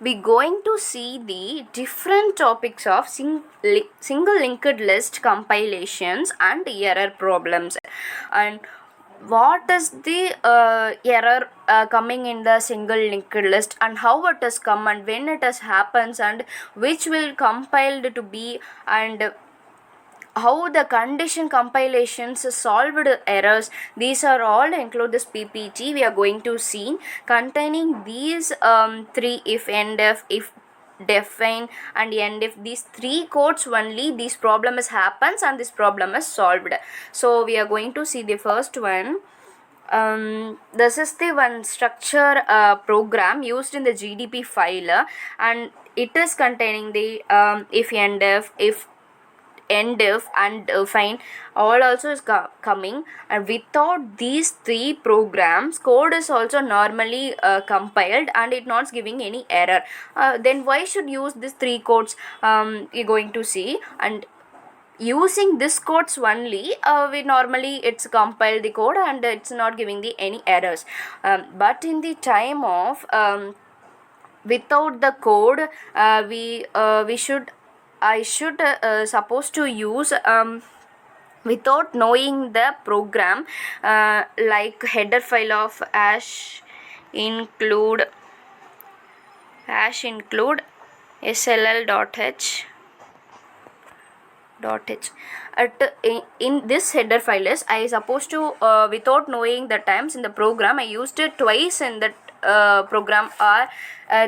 we're going to see the different topics of single linked list compilations and error problems, and what is the error coming in the single linked list, and how it has come and when it has happens, and which will compiled to be, and how the condition compilations solved errors. These are all include this PPT we are going to see, containing these three: if, end, if define and end. If these three codes only, this problem is happens and this problem is solved. So we are going to see the first one. This is the one structure program used in the GDP file, and it is containing the if, end, if end, if and fine all also is coming. And without these three programs, code is also normally compiled and it not giving any error. Then why should use these three codes? You're going to see, and using this codes only, we normally it's compiled the code and it's not giving the any errors. But in the time of without the code, we should I should supposed to use without knowing the program, like header file of include sll.h. In this header file is I supposed to without knowing the times in the program, I used it twice in that program, or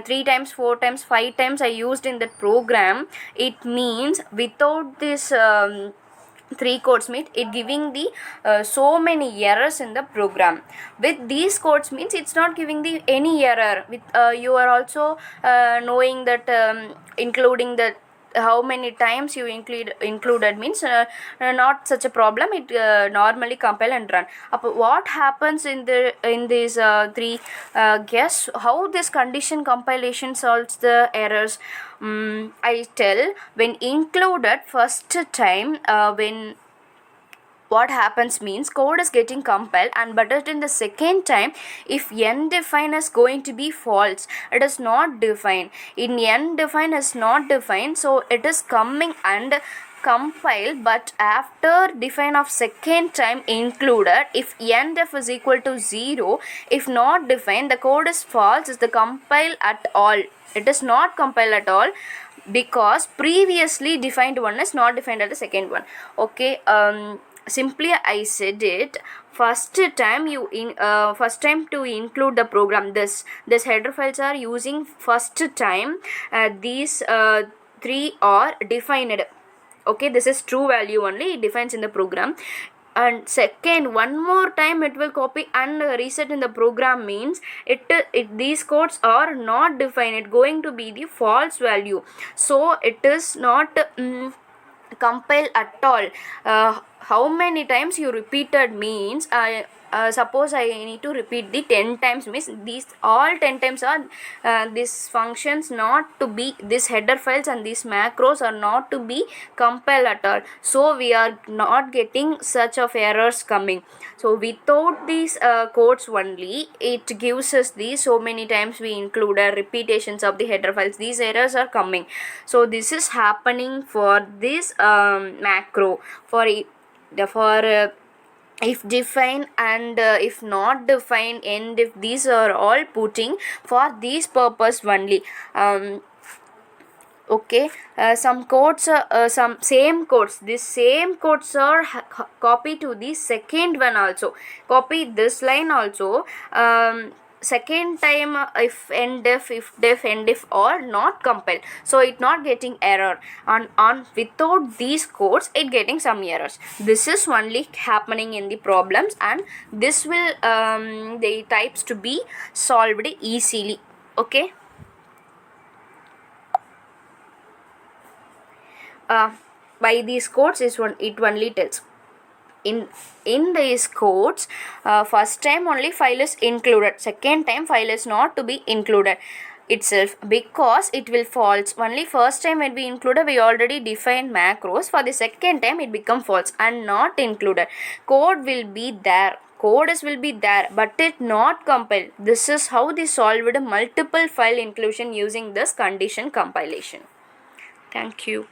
3 times, 4 times, 5 times I used in that program. It means without this three codes means it giving the so many errors in the program. With these codes means it's not giving the any error. With you are also knowing that including the how many times you included means not such a problem. It normally compile and run. What happens in these three? Guess how this condition compilation solves the errors. I tell, when included first time, when what happens means code is getting compiled, and but in the second time, if n-define is going to be false, it is not defined. In n-define is not defined, so it is coming and compile, but after define of second time included, if n-def is equal to 0, if not defined, the code is false, is the compile at all. It is not compile at all, because previously defined one is not defined at the second one. Okay, simply I said it, first time first time to include the program, this header files are using first time, these three are defined. Okay, this is true value only, it defines in the program. And second, one more time it will copy and reset in the program means it these codes are not defined, it going to be the false value, so it is not compile at all. How many times you repeated means suppose I need to repeat the 10 times means these all 10 times are these functions not to be, this header files and these macros are not to be compiled at all, so we are not getting such of errors coming. So without these codes only, it gives us these so many times we included repetitions of the header files, these errors are coming. So this is happening for this macro for if define and if not define, and if these are all putting for this purpose only. Okay, some codes some same codes, this same codes are copy to the second one also, copy this line also. Second time, if end, if def, end, if or not compile, so it not getting error. On without these codes, it getting some errors. This is only happening in the problems, and this will the types to be solved easily. Okay, by these codes is one, it only tells in these codes, first time only file is included, second time file is not to be included itself, because it will false. Only first time when we included, we already defined macros, for the second time it become false and not included, code will be there. code is will be there, but it not compile. This is how they solved multiple file inclusion using this condition compilation. Thank you.